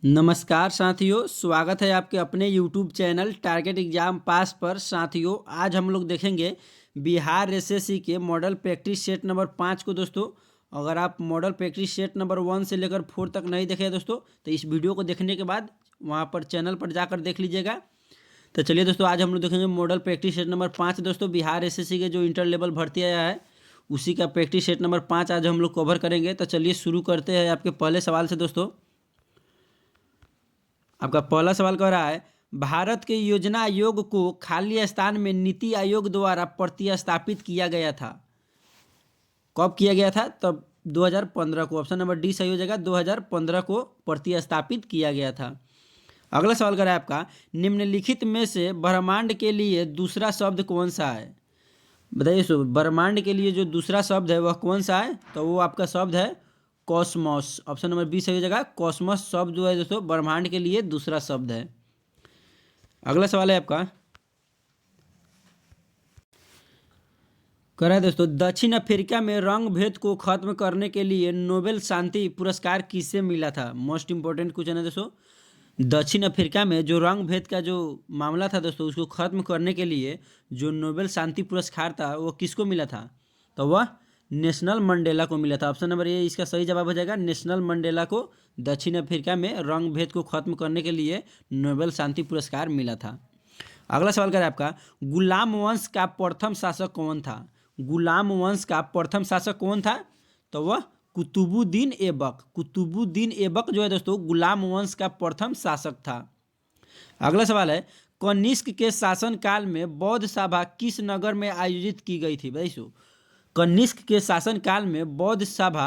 नमस्कार साथियों, स्वागत है आपके अपने YouTube चैनल टारगेट एग्जाम पास पर। साथियों, आज हम लोग देखेंगे बिहार एसएससी के मॉडल प्रैक्टिस सेट नंबर 5 को। दोस्तों, अगर आप मॉडल प्रैक्टिस सेट नंबर 1 से लेकर 4 तक नहीं देखे दोस्तों, तो इस वीडियो को देखने के बाद वहाँ पर चैनल पर जाकर देख लीजिएगा। तो चलिए दोस्तों, आज हम लोग देखेंगे मॉडल प्रैक्टिस सेट नंबर 5। दोस्तों, बिहार एसएससी के जो इंटर लेवल भर्ती आया है उसी का प्रैक्टिस सेट नंबर 5 आज हम लोग कवर करेंगे। तो चलिए शुरू करते हैं आपके पहले सवाल से। दोस्तों, आपका पहला सवाल कह रहा है, भारत के योजना आयोग को खाली स्थान में नीति आयोग द्वारा प्रतिस्थापित किया गया था। कब किया गया था? तब 2015 को। ऑप्शन नंबर डी सही हो जाएगा, 2015 को प्रतिस्थापित किया गया था। अगला सवाल कर रहा है आपका, निम्नलिखित में से ब्रह्मांड के लिए दूसरा शब्द कौन सा है? बताइए। सो ब्रह्मांड के लिए जो दूसरा शब्द है वह कौन सा है? तो वो आपका शब्द है कॉस्मोस। ऑप्शन नंबर बी सही हो जाएगा। कॉस्मोस शब्द जो है दोस्तों ब्रह्मांड के लिए दूसरा शब्द है। अगला सवाल है आपका, कह रहा है दोस्तों, दक्षिण अफ्रीका में रंग भेद को खत्म करने के लिए नोबेल शांति पुरस्कार किसे मिला था? मोस्ट इंपॉर्टेंट क्वेश्चन है दोस्तों। दक्षिण अफ्रीका में जो रंग भेद का जो मामला था दोस्तों, उसको खत्म करने के लिए जो नोबेल शांति पुरस्कार था वो किसको मिला था? तो वह नेशनल मंडेला को मिला था। ऑप्शन नंबर ए इसका सही जवाब हो जाएगा। नेशनल मंडेला को दक्षिण अफ्रीका में रंग भेद को खत्म करने के लिए नोबेल शांति पुरस्कार मिला था। अगला सवाल कर आपका, गुलाम वंश का प्रथम शासक कौन था? गुलाम वंश का प्रथम शासक कौन था? तो वह कुतुबुद्दीन ऐबक। कुतुबुद्दीन ऐबक जो है दोस्तों गुलाम वंश का प्रथम शासक था। अगला सवाल है, कनिष्क के शासनकाल में बौद्ध सभा किस नगर में आयोजित की गई थी? भाई सो कनिष्क के शासनकाल में बौद्ध सभा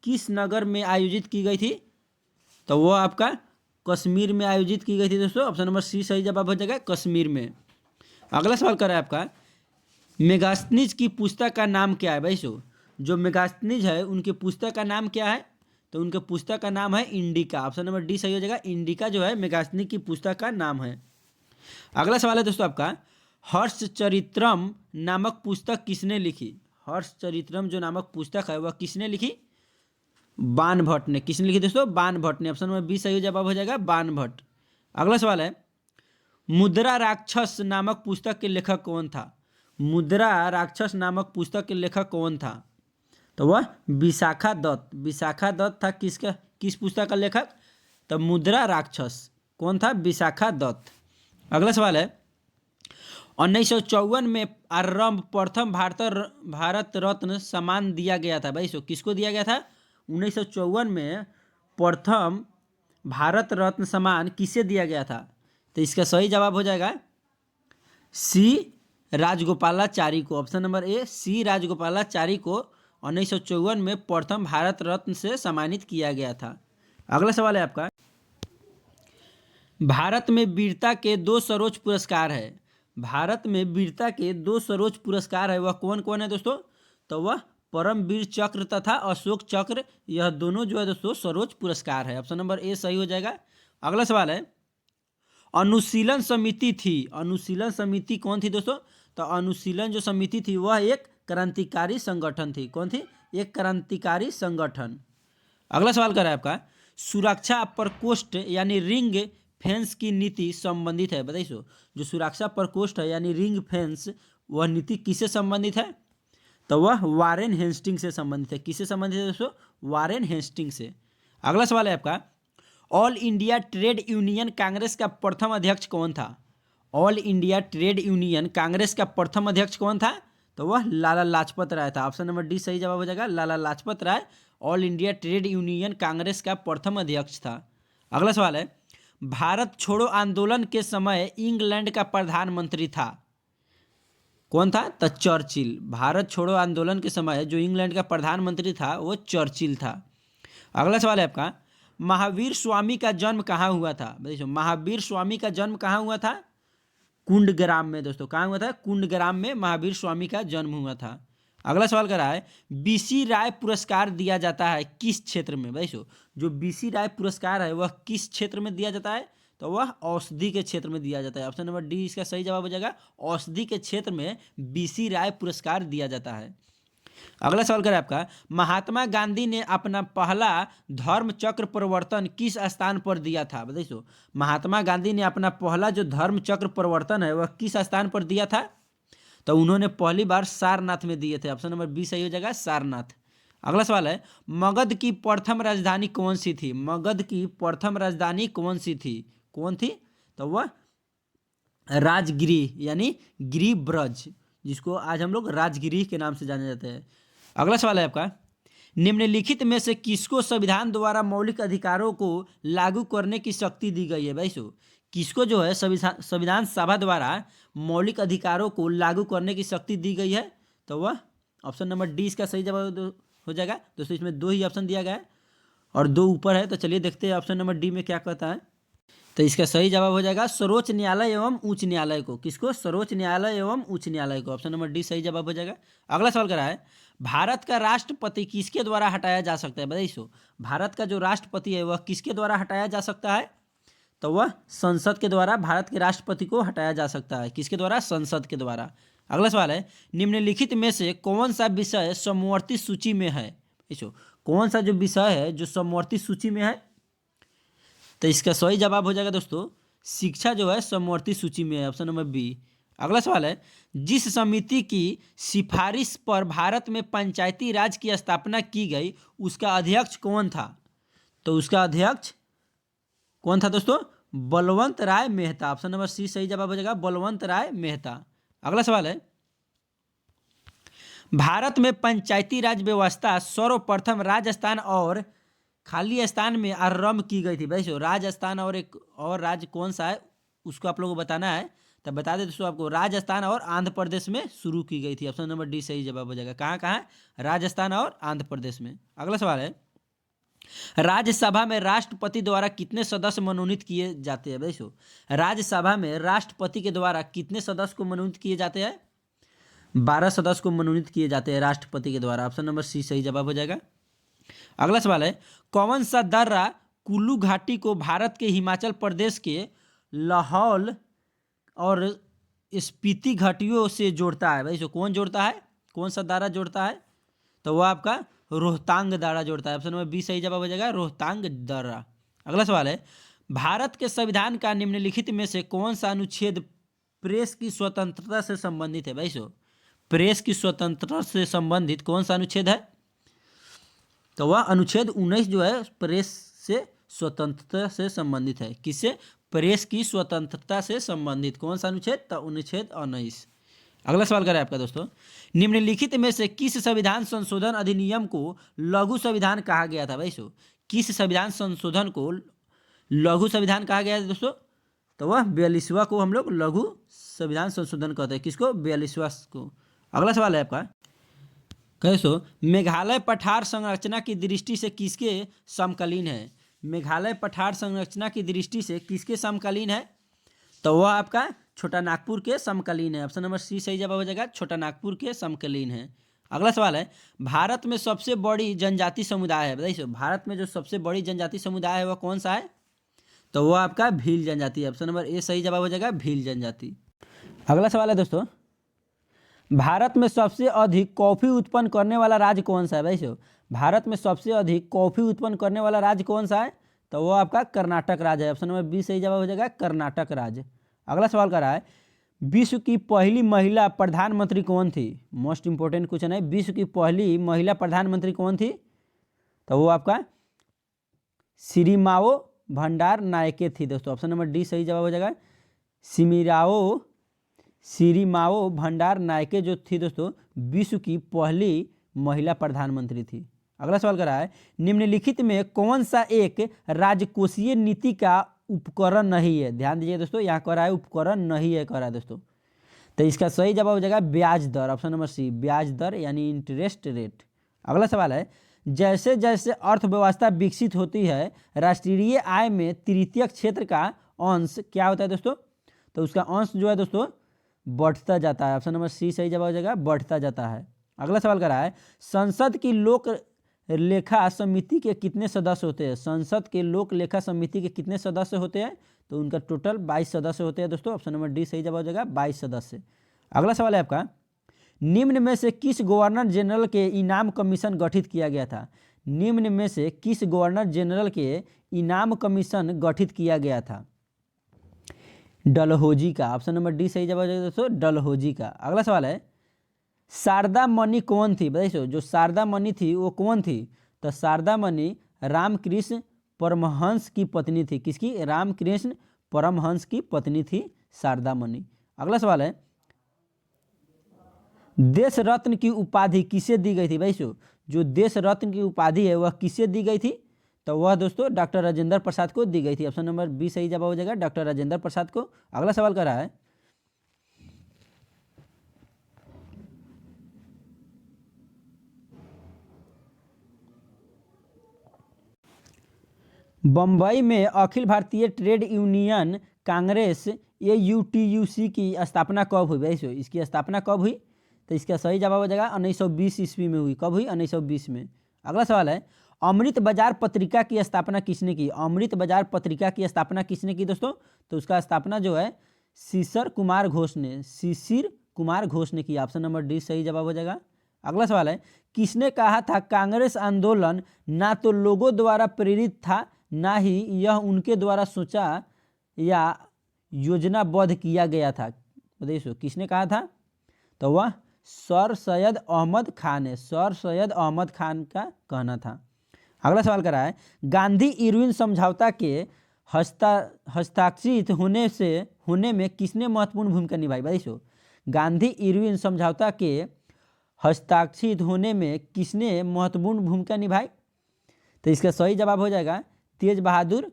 किस नगर में आयोजित की गई थी? तो वो आपका कश्मीर में आयोजित की गई थी दोस्तों। ऑप्शन नंबर सी सही जवाब हो जाएगा, कश्मीर में। अगला सवाल कर रहा है आपका, मेगास्थनीज की पुस्तक का नाम क्या है? भाई सो जो मेगास्थनीज है उनके पुस्तक का नाम क्या है? तो उनके पुस्तक का नाम है इंडिका। ऑप्शन नंबर डी सही हो जाएगा। इंडिका जो है मेगास्थनी की पुस्तक का नाम है। अगला सवाल है दोस्तों आपका, हर्षचरित्रम नामक पुस्तक किसने लिखी? हर्षचरित्रम जो नामक पुस्तक है वह किसने लिखी? बाणभट्ट ने। किसने लिखी दोस्तों? बाणभट्ट ने। ऑप्शन नंबर बी सही जवाब हो जाएगा, बाणभट्ट। अगला सवाल है, मुद्रा राक्षस नामक पुस्तक के लेखक कौन था? मुद्रा राक्षस नामक पुस्तक के लेखक कौन था? तो वह विशाखा दत्त। विशाखा दत्त था किस पुस्तक का लेखक? तो मुद्रा राक्षस कौन था? विशाखा दत्त। अगला सवाल है, 1954 में आरंभ प्रथम भारत रत्न सम्मान दिया गया था। भाई सो किसको दिया गया था? 1954 में प्रथम भारत रत्न सम्मान किसे दिया गया था? तो इसका सही जवाब हो जाएगा सी राजगोपालाचारी को। ऑप्शन नंबर ए सी राजगोपालाचारी को 1954 में प्रथम भारत रत्न से सम्मानित किया गया था। अगला सवाल है आपका, भारत में वीरता के 2 सर्वोच्च पुरस्कार है। भारत में वीरता के 2 सर्वोच्च पुरस्कार है, वह कौन कौन है दोस्तों? तो वह परमवीर चक्र तथा अशोक चक्र, यह दोनों जो है दोस्तों सर्वोच्च पुरस्कार है। ऑप्शन नंबर ए सही हो जाएगा। अगला सवाल है, अनुशीलन समिति थी। अनुशीलन समिति कौन थी दोस्तों? तो अनुशीलन जो समिति थी वह एक क्रांतिकारी संगठन थी। कौन थी? एक क्रांतिकारी संगठन। अगला सवाल कर रहा है आपका, सुरक्षा प्रकोष्ठ यानी रिंग फेंस की नीति संबंधित है। बताइए सो जो सुरक्षा प्रकोष्ठ है यानी रिंग फेंस, वह नीति किससे संबंधित है? तो वह वारेन हेस्टिंग से संबंधित है। किससे संबंधित है दोस्तों? वारेन हेस्टिंग से। अगला सवाल है आपका, all India trade union congress का प्रथम अध्यक्ष कौन था? All India trade union congress का प्रथम अध्यक्ष कौन था? तो वह लाला लाजपत राय था। ऑप्शन नंबर डी सही जवाब हो जाएगा, Lala Lajpat Rai all India trade union congress का प्रथम अध्यक्ष था। अगला सवाल है, भारत छोड़ो आंदोलन के समय इंग्लैंड का प्रधानमंत्री था। कौन था? तो चर्चिल। भारत छोड़ो आंदोलन के समय जो इंग्लैंड का प्रधानमंत्री था वो चर्चिल था। अगला सवाल है आपका, महावीर स्वामी का जन्म कहाँ हुआ था? देखो महावीर स्वामी का जन्म कहाँ हुआ था? कुंडग्राम में दोस्तों। कहाँ हुआ था? कुंडग्राम में महावीर स्वामी का जन्म हुआ था। अगला सवाल कर रहा है, बीसी राय पुरस्कार दिया जाता है किस क्षेत्र में? भाई सो जो बीसी राय पुरस्कार है वह किस क्षेत्र में दिया जाता है? तो वह औषधि के क्षेत्र में दिया जाता है। ऑप्शन नंबर डी इसका सही जवाब हो जाएगा, औषधि के क्षेत्र में बीसी राय पुरस्कार दिया जाता है। अगला सवाल करें आपका, महात्मा गांधी ने अपना पहला धर्म चक्र परिवर्तन किस स्थान पर दिया था? बताइए। महात्मा गांधी ने अपना पहला जो धर्म चक्र परिवर्तन है वह किस स्थान पर दिया था? तो उन्होंने पहली बार सारनाथ में दिए थे। ऑप्शन नंबर बी सही हो जाएगा, सारनाथ। अगला सवाल है, मगध की प्रथम राजधानी कौन सी थी? मगध की प्रथम राजधानी कौन सी थी? कौन थी? तो वह राजगिरी यानी गिरिब्रज, जिसको आज हम लोग राजगिरी के नाम से जाने जाते हैं। अगला सवाल है आपका, निम्नलिखित में से किसको संविधान द्वारा मौलिक अधिकारों को लागू करने की शक्ति दी गई है? भाई सो किसको जो है संविधान सभा द्वारा मौलिक अधिकारों को लागू करने की शक्ति दी गई है? तो वह ऑप्शन नंबर डी इसका सही जवाब हो जाएगा। दोस्तों इसमें दो ही ऑप्शन दिया गया है और दो ऊपर है, तो चलिए देखते हैं ऑप्शन नंबर डी में क्या कहता है। तो इसका सही जवाब हो जाएगा सर्वोच्च न्यायालय एवं उच्च न्यायालय को। किसको? सर्वोच्च न्यायालय एवं उच्च न्यायालय को। ऑप्शन नंबर डी सही जवाब हो जाएगा। अगला सवाल करा है, भारत का राष्ट्रपति किसके द्वारा हटाया जा सकता है? बताइए। भारत का जो राष्ट्रपति है वह किसके द्वारा हटाया जा सकता है? तो वह संसद के द्वारा भारत के राष्ट्रपति को हटाया जा सकता है। किसके द्वारा? संसद के द्वारा। अगला सवाल है, निम्नलिखित में से कौन सा विषय समवर्ती सूची में है? कौन सा जो विषय है जो समवर्ती सूची में है? तो इसका सही जवाब हो जाएगा दोस्तों शिक्षा जो है समवर्ती सूची में है। Option number B. अगला सवाल है, जिस समिति की सिफारिश पर भारत में पंचायती राज की स्थापना की गई उसका अध्यक्ष कौन था? तो उसका अध्यक्ष कौन था दोस्तों? बलवंत राय मेहता। ऑप्शन नंबर सी सही जवाब हो जाएगा, बलवंत राय मेहता। अगला सवाल है, भारत में पंचायती राज व्यवस्था सर्वप्रथम राजस्थान और खाली स्थान में आरंभ की गई थी। भाई राजस्थान और एक और राज्य कौन सा है उसको आप लोगों को बताना है। तब बता दें दोस्तों आपको, राजस्थान और आंध्र प्रदेश में शुरू की गई थी। ऑप्शन नंबर डी सही जवाब हो जाएगा। कहाँ कहाँ? राजस्थान और आंध्र प्रदेश में। अगला सवाल है, राज्यसभा में राष्ट्रपति द्वारा कितने सदस्य मनोनीत किए जाते हैं? भाई राज्यसभा में राष्ट्रपति के द्वारा कितने सदस्य को मनोनीत किए जाते हैं? 12 सदस्य को मनोनीत किए जाते हैं राष्ट्रपति के द्वारा। ऑप्शन नंबर सी सही जवाब हो जाएगा। अगला सवाल है, कौन सा दर्रा कुल्लू घाटी को भारत के हिमाचल प्रदेश के लाहौल और स्पीति घाटियों से जोड़ता है? भाई कौन जोड़ता है? कौन सा दर्रा जोड़ता है? तो वह आपका रोहतांग दर्रा जोड़ता है। ऑप्शन नंबर बी सही जवाब हो जाएगा, रोहतांग दर्रा। अगला सवाल है, भारत के संविधान का निम्नलिखित में से कौन सा अनुच्छेद प्रेस की स्वतंत्रता से संबंधित है? भाई प्रेस की स्वतंत्रता से संबंधित कौन सा अनुच्छेद है? तो वह अनुच्छेद 19 जो है प्रेस से स्वतंत्रता से संबंधित है। किससे? प्रेस की स्वतंत्रता से संबंधित कौन सा अनुच्छेद? तो अनुच्छेद 19। अगला सवाल करें आपका दोस्तों, निम्नलिखित में से किस संविधान संशोधन अधिनियम को लघु संविधान कहा गया था? भाई किस संविधान संशोधन को लघु संविधान कहा गया है दोस्तों? तो वह 42वां को हम लोग लघु संविधान संशोधन कहते हैं। किसको? 42वां को। अगला सवाल है आपका, कैसो मेघालय पठार संरचना की दृष्टि से किसके समकालीन है? मेघालय पठार संरचना की दृष्टि से किसके समकालीन है? तो वह आपका छोटा नागपुर के समकालीन है। ऑप्शन नंबर सी सही जवाब हो जाएगा, छोटा नागपुर के समकालीन है। अगला सवाल है, भारत में सबसे बड़ी जनजाति समुदाय है? बताइए भारत में जो सबसे बड़ी जनजाति समुदाय है वह कौन सा है? तो वह आपका भील जनजाति है। ऑप्शन नंबर ए सही जवाब हो जाएगा, भील जनजाति। अगला सवाल है दोस्तों, भारत में सबसे अधिक कॉफी उत्पन्न करने वाला राज्य कौन सा है? भाई भारत में सबसे अधिक कॉफी उत्पन्न करने वाला राज्य कौन सा है? तो वो आपका कर्नाटक राज्य है। ऑप्शन नंबर बी सही जवाब हो जाएगा, कर्नाटक राज्य। अगला सवाल कर रहा है, विश्व की पहली महिला प्रधानमंत्री कौन थी? मोस्ट इंपोर्टेंट क्वेश्चन है, विश्व की पहली महिला प्रधानमंत्री कौन थी? तो वो आपका सिरिमाओ भंडार नायके थी दोस्तों। ऑप्शन नंबर डी सही जवाब हो जाएगा, सिरिमाओ भंडार नायके जो थी दोस्तों विश्व की पहली महिला प्रधानमंत्री थी। अगला सवाल कर रहा है, निम्नलिखित में कौन सा एक राजकोषीय नीति का उपकरण नहीं है? ध्यान दीजिए दोस्तों, यहाँ कह रहा है उपकरण नहीं है, कह रहा है दोस्तों। तो इसका सही जवाब हो जाएगा ब्याज दर। ऑप्शन नंबर सी ब्याज दर यानी इंटरेस्ट रेट। अगला सवाल है, जैसे जैसे अर्थव्यवस्था विकसित होती है राष्ट्रीय आय में तृतीयक क्षेत्र का अंश क्या होता है दोस्तों? तो उसका अंश जो है दोस्तों बढ़ता जाता है। ऑप्शन नंबर सी सही जवाब हो जाएगा, बढ़ता जाता है। अगला सवाल कर रहा है, संसद की लोक लेखा समिति के कितने सदस्य होते हैं? संसद के लोक लेखा समिति के कितने सदस्य होते हैं? तो उनका टोटल 22 सदस्य होते हैं दोस्तों। ऑप्शन नंबर डी सही जवाब हो जाएगा, 22 सदस्य। अगला सवाल है आपका, निम्न में से किस गवर्नर जनरल के इनाम कमीशन गठित किया गया था? निम्न में से किस गवर्नर जनरल के इनाम कमीशन गठित किया गया था? डलहौजी का। ऑप्शन नंबर डी सही जवाब है दोस्तों, डलहौजी का। अगला सवाल है, शारदा मणि कौन थी? बताइए, जो शारदा मणि थी वो कौन थी? तो शारदा मणि रामकृष्ण परमहंस की पत्नी थी। किसकी? रामकृष्ण परमहंस की पत्नी थी शारदा मणि। अगला सवाल है, देश रत्न की उपाधि किसे दी गई थी? भाई जो देश रत्न की उपाधि है वह किसे दी गई थी? तो वह दोस्तों डॉक्टर राजेंद्र प्रसाद को दी गई थी। ऑप्शन नंबर बी सही जवाब हो जाएगा, डॉक्टर राजेंद्र प्रसाद को। अगला सवाल कर रहा है, बंबई में Akhil Bharatiya trade union Congress AUTUC की स्थापना कब हुई? भाई इसकी स्थापना कब हुई? तो इसका सही जवाब हो जाएगा 1920 ईस्वी में हुई। कब हुई? 1920 में। अगला सवाल है, अमृत बाजार पत्रिका की स्थापना किसने की? अमृत बाजार पत्रिका की स्थापना किसने की दोस्तों? तो उसका स्थापना जो है शिशिर कुमार घोष ने, शिशिर कुमार घोष ने की। ऑप्शन नंबर डी सही जवाब हो जाएगा। अगला सवाल है, किसने कहा था कांग्रेस आंदोलन ना तो लोगों द्वारा प्रेरित था ना ही यह उनके द्वारा सोचा या योजनाबद्ध किया गया था? बताइए किसने कहा था? तो वह सर सैयद अहमद खान है। सर सैयद अहमद खान का कहना था। अगला सवाल कर रहा है, गांधी इरविन समझौता के हस्ताक्षरित होने में किसने महत्वपूर्ण भूमिका निभाई? बताइए गांधी इरविन समझौता के हस्ताक्षरित होने में किसने महत्वपूर्ण भूमिका निभाई? तो इसका सही जवाब हो जाएगा तेज बहादुर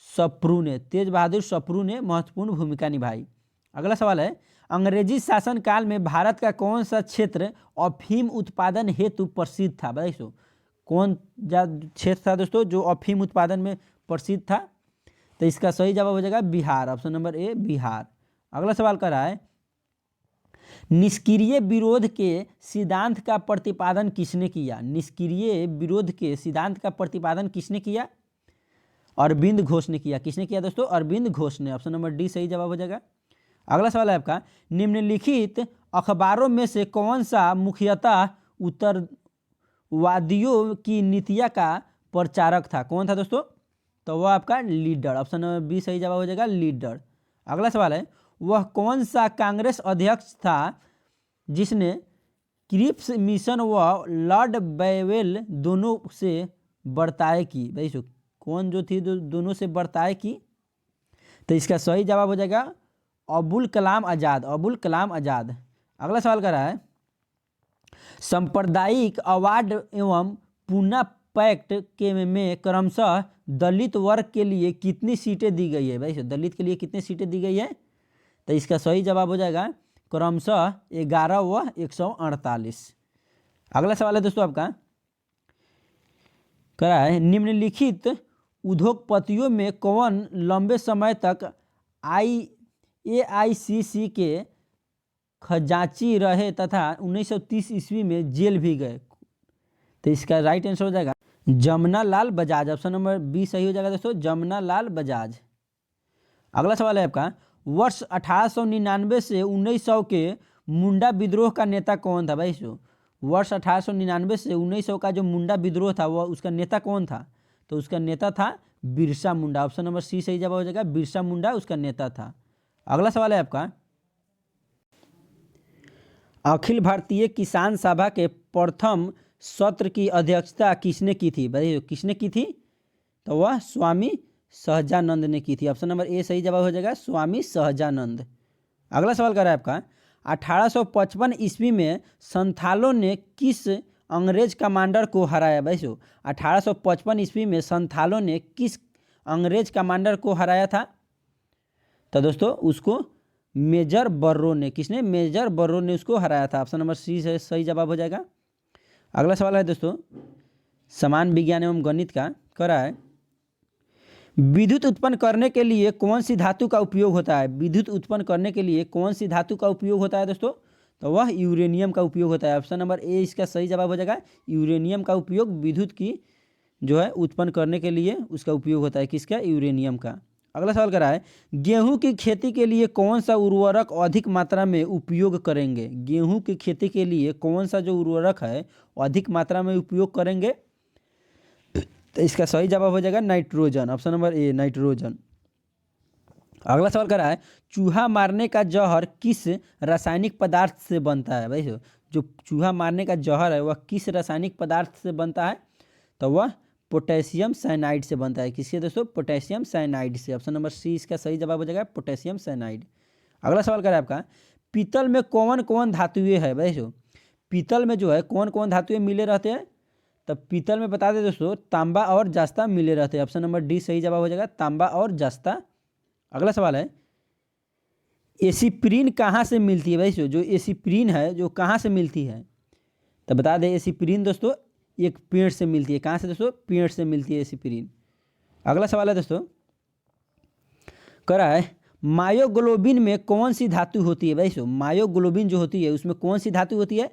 सप्रू ने। तेज बहादुर सप्रू ने महत्वपूर्ण भूमिका निभाई। अगला सवाल है, अंग्रेजी शासन काल में भारत का कौन सा क्षेत्र अफीम उत्पादन हेतु प्रसिद्ध था? बताइए कौन क्षेत्र था दोस्तों जो अफीम उत्पादन में प्रसिद्ध था? तो इसका सही जवाब हो जाएगा Bihar. Option number A Bihar. अगला सवाल कर रहा है, निष्क्रिय विरोध के सिद्धांत का प्रतिपादन किसने किया? निष्क्रिय विरोध के सिद्धांत का प्रतिपादन किसने किया? अरविंद घोष ने किया। किसने किया दोस्तों? अरविंद घोष ने। ऑप्शन नंबर डी सही जवाब हो जाएगा। अगला सवाल है आपका, निम्नलिखित अखबारों में से कौन सा मुख्यतः उत्तरवादियों की नीतियां का प्रचारक था? कौन था दोस्तों? तो वह आपका लीडर। ऑप्शन नंबर बी सही जवाब हो जाएगा, लीडर। अगला सवाल है, वह कौन सा कांग्रेस अध्यक्ष था जिसने क्रिप्स मिशन व लॉर्ड बैवेल दोनों से बर्ताए की? भाई कौन जो थी दोनों से बर्ताए की? तो इसका सही जवाब हो जाएगा अबुल कलाम आज़ाद। अबुल कलाम आज़ाद। अगला सवाल कर रहा है, सांप्रदायिक अवार्ड एवं पूना पैक्ट के में क्रमशः दलित वर्ग के लिए कितनी सीटें दी गई है? भाई दलित के लिए कितनी सीटें दी गई है? तो इसका सही जवाब हो जाएगा क्रमशः 11 व 148। अगला सवाल है दोस्तों आपका, कह रहा है, निम्नलिखित उद्योगपतियों में कौन लंबे समय तक AICC के खजांची रहे तथा 1930 ईस्वी में जेल भी गए? तो इसका राइट आंसर हो जाएगा जमुना लाल बजाज। ऑप्शन नंबर बी सही हो जाएगा दोस्तों, जमुना लाल बजाज। अगला सवाल है आपका, वर्ष 1899 से 1900 के मुंडा विद्रोह का नेता कौन था? भाई वर्ष 1899 से 1900 का जो मुंडा विद्रोह था वह उसका नेता कौन था? तो उसका नेता था Birsa Munda. Option number C सही जवाब हो जाएगा, बिरसा मुंडा उसका नेता था। अगला सवाल है आपका, अखिल भारतीय किसान सभा के प्रथम सत्र की अध्यक्षता किसने की थी? भाई किसने की थी? तो वह स्वामी सहजानंद ने की थी। ऑप्शन नंबर ए सही जवाब हो जाएगा, स्वामी सहजानंद। अगला सवाल कर रहा है आपका, 1855 ईस्वी में संथालों ने किस अंग्रेज कमांडर को हराया? भाई 1855 ईस्वी में संथालों ने किस अंग्रेज कमांडर को हराया था? तो दोस्तों उसको मेजर बर्रो ने। किसने? मेजर बर्रो ने उसको हराया था। ऑप्शन नंबर सी से सही जवाब हो जाएगा। अगला सवाल है दोस्तों समान विज्ञान एवं गणित का, कह रहा है, विद्युत उत्पन्न करने के लिए कौन सी धातु का उपयोग होता है? विद्युत उत्पन्न करने के लिए कौन सी धातु का उपयोग होता है दोस्तों? तो वह यूरेनियम का उपयोग होता है। ऑप्शन नंबर ए इसका सही जवाब हो जाएगा, यूरेनियम का उपयोग विद्युत की जो है उत्पन्न करने के लिए उसका उपयोग होता है। किसका? यूरेनियम का। अगला सवाल करा है, गेहूं की खेती के लिए कौन सा उर्वरक अधिक मात्रा में उपयोग करेंगे? गेहूं की खेती के लिए कौन सा जो उर्वरक है अधिक मात्रा में उपयोग करेंगे? तो इसका सही जवाब हो जाएगा nitrogen, option number A nitrogen. अगला सवाल करा है, चूहा मारने का जहर किस रासायनिक पदार्थ से बनता है? भाई जो चूहा मारने का जहर है वह किस रासायनिक पदार्थ से बनता है? तो वह पोटेशियम साइनाइड से बनता है। किससे दोस्तों? पोटेशियम साइनाइड से। ऑप्शन नंबर सी इसका सही जवाब हो जाएगा पोटेशियम साइनाइड। अगला सवाल करा है आपका, पीतल में कौन कौन धातुएं है? भाई पीतल में जो है कौन कौन धातुएं मिले रहते हैं? तब पीतल में बता दें दोस्तों, तांबा और जस्ता मिले रहते हैं। ऑप्शन नंबर डी सही जवाब हो जाएगा तांबा और जस्ता। अगला सवाल है, एसिप्रीन कहाँ से मिलती है? भाई जो एसिप्रीन है जो कहाँ से मिलती है? तो बता दें एसिप्रीन दोस्तों एक पेड़ से मिलती है। कहाँ से दोस्तों? पेड़ से मिलती है एसिप्रीन। अगला सवाल है दोस्तों, करा है, मायोग्लोबिन में कौन सी धातु होती है? भाई मायोग्लोबिन जो होती है उसमें कौन सी धातु होती है?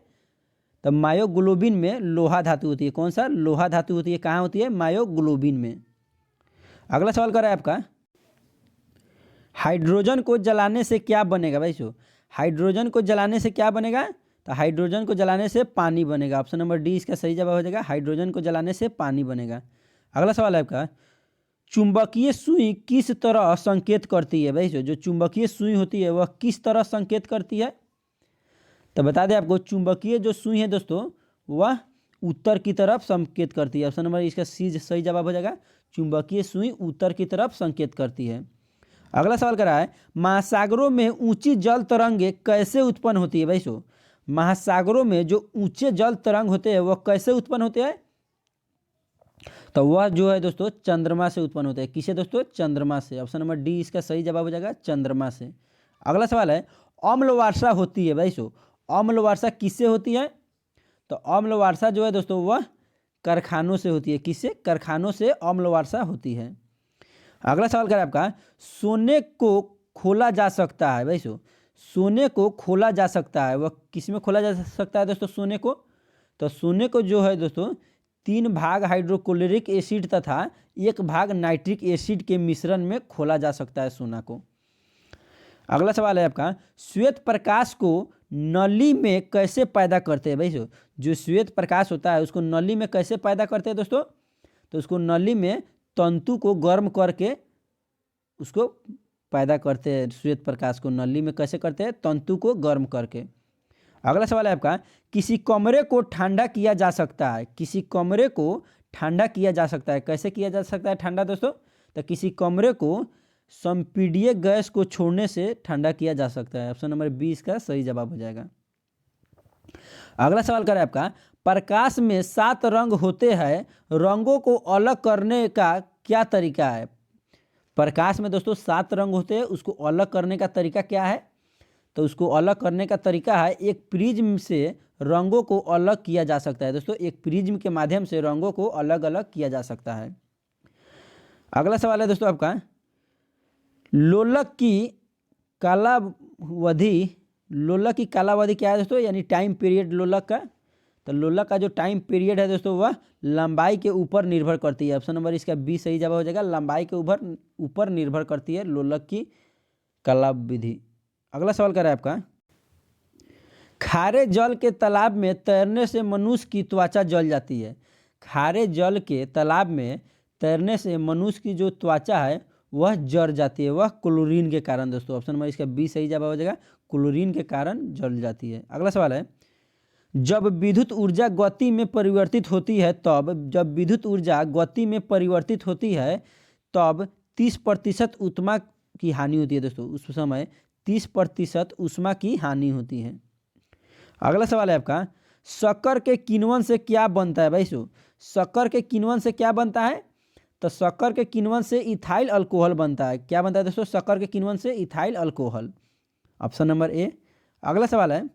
तो मायोग्लोबिन में लोहा धातु होती है। कौन सा? लोहा धातु होती है। कहाँ होती है? मायोग्लोबिन में। अगला सवाल करा है आपका, हाइड्रोजन को जलाने से क्या बनेगा? भाई हाइड्रोजन को जलाने से क्या बनेगा? तो हाइड्रोजन को जलाने से पानी बनेगा। ऑप्शन नंबर डी इसका सही जवाब हो जाएगा हाइड्रोजन को जलाने से पानी बनेगा। अगला सवाल है आपका, चुंबकीय सुई किस तरह संकेत करती है? भाई जो चुंबकीय सुई होती है वह किस तरह संकेत करती है? तो बता दें आपको, चुंबकीय जो सुई है दोस्तों वह उत्तर की तरफ संकेत करती है। ऑप्शन नंबर इसका सी सही जवाब हो जाएगा चुंबकीय सुई उत्तर की तरफ संकेत करती है। अगला सवाल करा है, महासागरों में ऊंची जल तरंगे कैसे उत्पन्न होती है? भाई महासागरों में जो ऊंचे जल तरंग होते हैं वह कैसे उत्पन्न होते हैं? तो वह जो है दोस्तों चंद्रमा से उत्पन्न होते हैं। किसे दोस्तों? चंद्रमा से। ऑप्शन नंबर डी इसका सही जवाब हो जाएगा चंद्रमा से। अगला सवाल है, अम्ल वर्षा होती है? भाई अम्ल वर्षा किससे होती है? तो अम्ल वर्षा जो है दोस्तों वह कारखानों से होती है। किससे? कारखानों से अम्ल वर्षा होती है। अगला सवाल करें आपका, सोने को खोला जा सकता है? भाई सोने को खोला जा सकता है, वह किस में खोला जा सकता है दोस्तों सोने को? तो सोने को जो है दोस्तों 3 भाग हाइड्रोक्लोरिक एसिड तथा 1 भाग नाइट्रिक एसिड के मिश्रण में खोला जा सकता है सोना को। अगला सवाल है आपका, श्वेत प्रकाश को नली में कैसे पैदा करते हैं? भाई जो श्वेत प्रकाश होता है उसको नली में कैसे पैदा करते हैं दोस्तों? तो उसको नली में तंतु को गर्म करके उसको पैदा करते हैं। श्वेत प्रकाश को नली में कैसे करते हैं? तंतु को गर्म करके। अगला सवाल है आपका, किसी कमरे को ठंडा किया जा सकता है? किसी कमरे को ठंडा किया जा सकता है, कैसे किया जा सकता है ठंडा दोस्तों? तो किसी कमरे को संपीडीय गैस को छोड़ने से ठंडा किया जा सकता है। ऑप्शन नंबर 20 का सही जवाब हो जाएगा। अगला सवाल करें आपका, प्रकाश में 7 रंग होते हैं, रंगों को अलग करने का क्या तरीका है? प्रकाश में दोस्तों 7 रंग होते हैं, उसको अलग करने का तरीका क्या है? तो उसको अलग करने का तरीका है, एक प्रिज्म से रंगों को अलग किया जा सकता है। दोस्तों एक प्रिज्म के माध्यम से रंगों को अलग अलग किया जा सकता है। अगला सवाल है दोस्तों आपका, लोलक की कालावधि क्या है दोस्तों? यानी टाइम पीरियड लोलक का। तो लोलक का जो टाइम पीरियड है दोस्तों वह लंबाई के ऊपर निर्भर करती है। ऑप्शन नंबर इसका 20 सही जवाब हो जाएगा, लंबाई के ऊपर निर्भर करती है लोलक की कालावधि। अगला सवाल कर रहा है आपका, खारे जल के तालाब में तैरने से मनुष्य की त्वचा जल जाती है। खारे जल के तालाब में तैरने से मनुष्य की जो त्वचा है वह जल जाती है, वह क्लोरीन के कारण दोस्तों। ऑप्शन नंबर इसका 20 सही जवाब हो जाएगा, क्लोरीन के कारण जल जाती है। अगला सवाल है, जब विद्युत ऊर्जा गति में परिवर्तित होती है तब 30% ऊष्मा की हानि होती है दोस्तों। उस समय 30% ऊष्मा की हानि होती है। अगला सवाल है आपका, शक्कर के किण्वन से क्या बनता है? भाई शक्कर के किण्वन से क्या बनता है? तो शक्कर के किण्वन से इथाइल अल्कोहल बनता है। क्या बनता है दोस्तों? शक्कर के किण्वन से ethyl alcohol. Option number A. अगला सवाल है,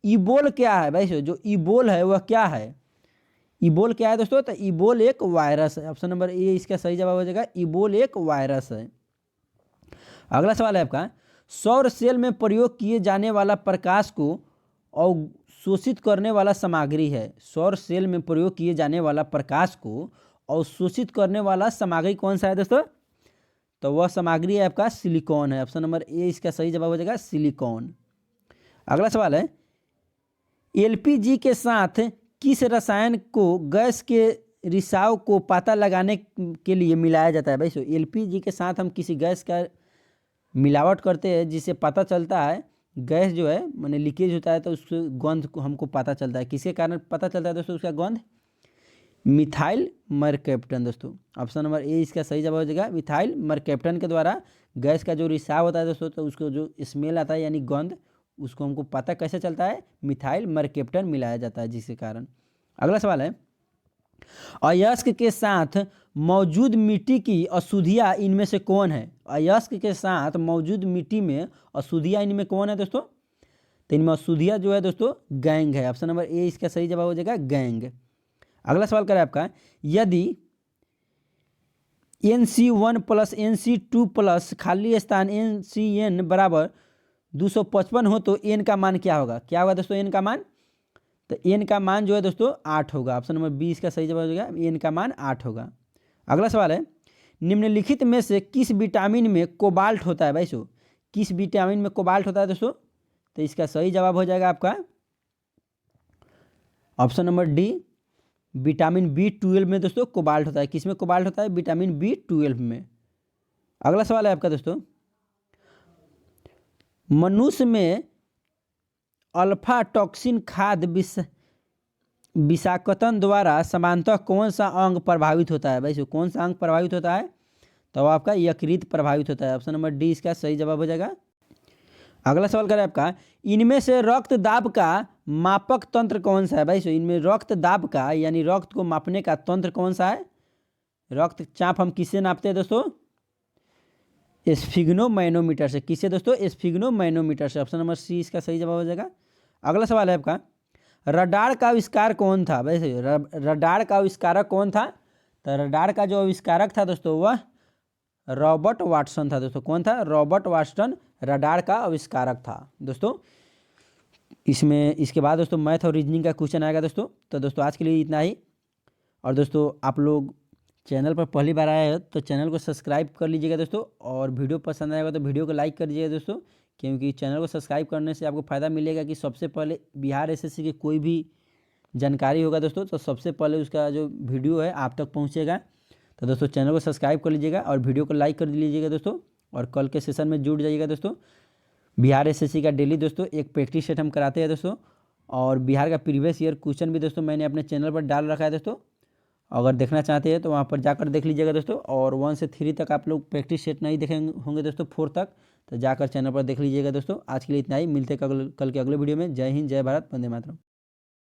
इबोल क्या है? भाई जो इबोल है वह क्या है? इबोल क्या है दोस्तों? तो इबोल एक वायरस है। ऑप्शन नंबर ए इसका सही जवाब हो जाएगा, इबोल एक वायरस है। अगला सवाल है आपका, सौर सेल में प्रयोग किए जाने वाला प्रकाश को अवशोषित करने वाला सामग्री है। सौर सेल में प्रयोग किए जाने वाला प्रकाश को अवशोषित करने वाला सामग्री कौन सा है दोस्तों? तो वह सामग्री है आपका सिलिकॉन है। ऑप्शन नंबर ए इसका सही जवाब हो जाएगा सिलिकॉन। अगला सवाल है एलपीजी के साथ किस रसायन को गैस के रिसाव को पता लगाने के लिए मिलाया जाता है। भाई सो एलपीजी के साथ हम किसी गैस का मिलावट करते हैं जिससे पता चलता है गैस जो है माने लीकेज होता है तो उसके गंध को हमको पता चलता है। किसके कारण पता चलता है दोस्तों उसका गंध? मिथाइल मरकैप्टन दोस्तों। ऑप्शन नंबर ए इसका सही जवाब हो जाएगा मिथाइल मरकैप्टन के द्वारा गैस का जो रिसाव होता है दोस्तों तो उसको जो स्मेल आता है यानी गंध उसको हमको पता कैसे चलता है? मिथाइल मरकैप्टन मिलाया जाता है जिसके कारण। अगला सवाल है अयस्क के साथ मौजूद मिट्टी की अशुद्धियाँ इनमें से कौन है? अयस्क के साथ मौजूद मिट्टी में अशुद्धियाँ इनमें कौन है दोस्तों? तो इनमें अशुद्धियाँ जो है दोस्तों गैंग है। ऑप्शन नंबर ए इसका सही जवाब हो जाएगा गैंग। अगला सवाल करें आपका यदि NC1 प्लस NC2 प्लस खाली स्थान NCN बराबर 255 हो तो n का मान क्या होगा? क्या होगा दोस्तों n का मान? तो n का मान जो है दोस्तों 8 होगा। ऑप्शन नंबर बी इसका सही जवाब हो जाएगा n का मान 8 होगा। अगला सवाल है निम्नलिखित में से किस विटामिन में कोबाल्ट होता है? भाई सो किस विटामिन में कोबाल्ट होता है दोस्तों? तो इसका सही जवाब हो जाएगा आपका option number D vitamin B12 में दोस्तों कोबाल्ट होता है। किस में कोबाल्ट होता है? विटामिन B12 में। अगला सवाल है आपका दोस्तों मनुष्य में अल्फा टॉक्सिन खाद्य विषाक्तन द्वारा समानतः कौन सा अंग प्रभावित होता है? भाई कौन सा अंग प्रभावित होता है? तो आपका यकृत प्रभावित होता है। ऑप्शन नंबर डी इसका सही जवाब हो जाएगा। अगला सवाल करें आपका इनमें से रक्त दाब का मापक तंत्र कौन सा है? भाई इनमें रक्त दाब का यानी रक्त को मापने का तंत्र कौन सा है? रक्तचाप हम किससे नापते हैं दोस्तों? स्फिग्नोमैनोमीटर से। किससे दोस्तों? स्फिग्नोमैनोमीटर से। ऑप्शन नंबर सी इसका सही जवाब हो जाएगा। अगला सवाल है आपका रडार का आविष्कार कौन था? वैसे रडार का आविष्कारक कौन था? तो रडार का जो आविष्कारक था दोस्तों वह रॉबर्ट वाटसन था दोस्तों। कौन था? रॉबर्ट वाटसन रडार का आविष्कारक था दोस्तों। इसमें इसके बाद दोस्तों मैथ और रीजनिंग का क्वेश्चन आएगा दोस्तों। तो दोस्तों आज के लिए इतना ही। और दोस्तों आप लोग चैनल पर पहली बार आए हो तो चैनल को सब्सक्राइब कर लीजिएगा दोस्तों। और वीडियो पसंद आएगा तो वीडियो को लाइक कर दीजिएगा दोस्तों, क्योंकि चैनल को सब्सक्राइब करने से आपको फ़ायदा मिलेगा कि सबसे पहले बिहार एसएससी की कोई भी जानकारी होगा दोस्तों तो सबसे पहले उसका जो वीडियो है आप तक पहुँचेगा। तो दोस्तों चैनल को सब्सक्राइब कर लीजिएगा और वीडियो को लाइक कर लीजिएगा दोस्तों। और कल के सेशन में जुड़ जाइएगा दोस्तों। बिहार एसएससी का डेली दोस्तों एक प्रैक्टिस सेट हम कराते हैं दोस्तों। और बिहार का प्रीवियस ईयर क्वेश्चन भी दोस्तों मैंने अपने चैनल पर डाल रखा है दोस्तों। अगर देखना चाहते हैं तो वहाँ पर जाकर देख लीजिएगा दोस्तों। और 1 से 3 तक आप लोग प्रैक्टिस सेट नहीं देखेंगे होंगे दोस्तों 4 तक, तो जाकर चैनल पर देख लीजिएगा दोस्तों। आज के लिए इतना ही। मिलते हैं कल के अगले वीडियो में। जय हिंद, जय भारत, वंदे मातरम।